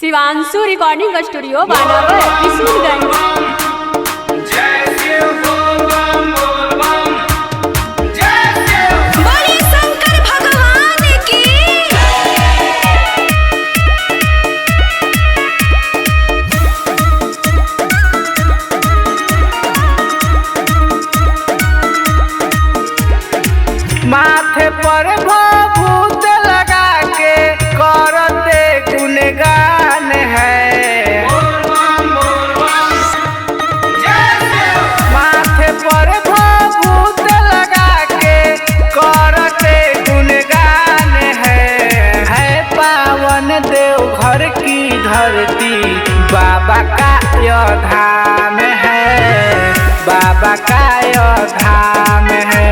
Shivanshu recording studio बानावर किशोरगंज। माथे पर भभूत लगा के करते गुणगान है। माथे पर भभूत लगा के करते गुणगान है पावन देव घर की धरती बाबा का यह धाम है। बाबा का यह धाम है।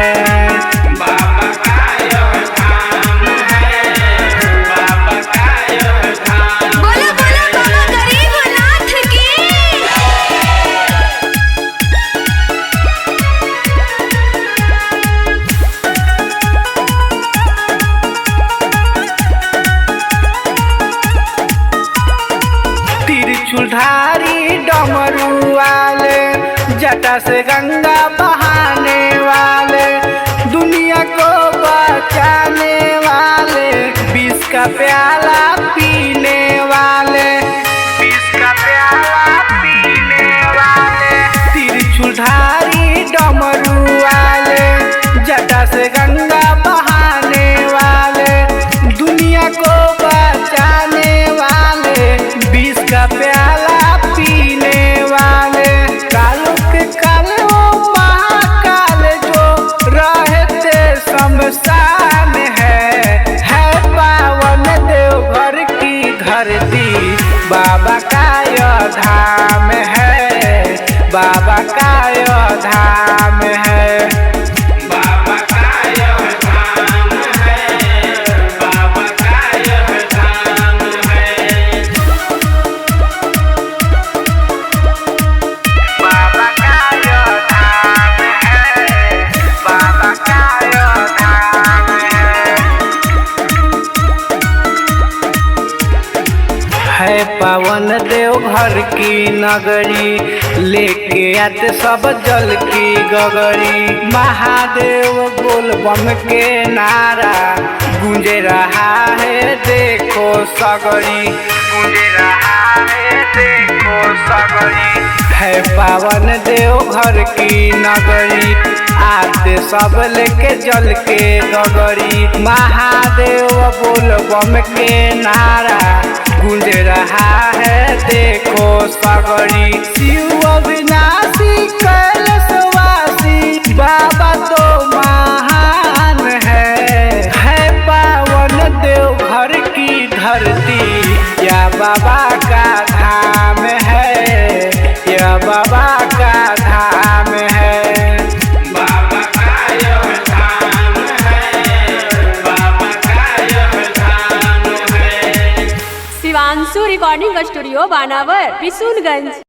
त्रिशूलधारी डमरू वाले जटा से गंगा बहाने वाले दुनिया को बचाने वाले विष का प्याला पीने वाले विष का प्याला पीने वाले त्रिशूलधारी डमरू वाले जटा से गंगा बहाने वाले दुनिया को बचाने वाले विष का प्याला पीने वाले कालों के काले वो महाकाल जो रहते शमशान है पावन देव घर की धरती बाबा का यह धाम है। बाबा का यह धाम है। है पावन देव घर की नगरी लेके आते सब जल की गगरी महादेव बोल बम के नारा गूंज रहा है देखो सगरी गूंज रहा है देखो सगरी। है पावन देव घर की नगरी आते सब लेके जल के गगरी महादेव बोल बम के नारा गूंज रहा है देखो सगरी। शिव अविनाशी कैलाशवासी बाबा तो महान है पावन देव घर की धरती या बाबा का धाम है। या बाबा का धाम है। बाबा का यह धाम है। बाबा का यह धाम है। शिवांशु रिकॉर्डिंग स्टूडियो बानावर किशोरगंज।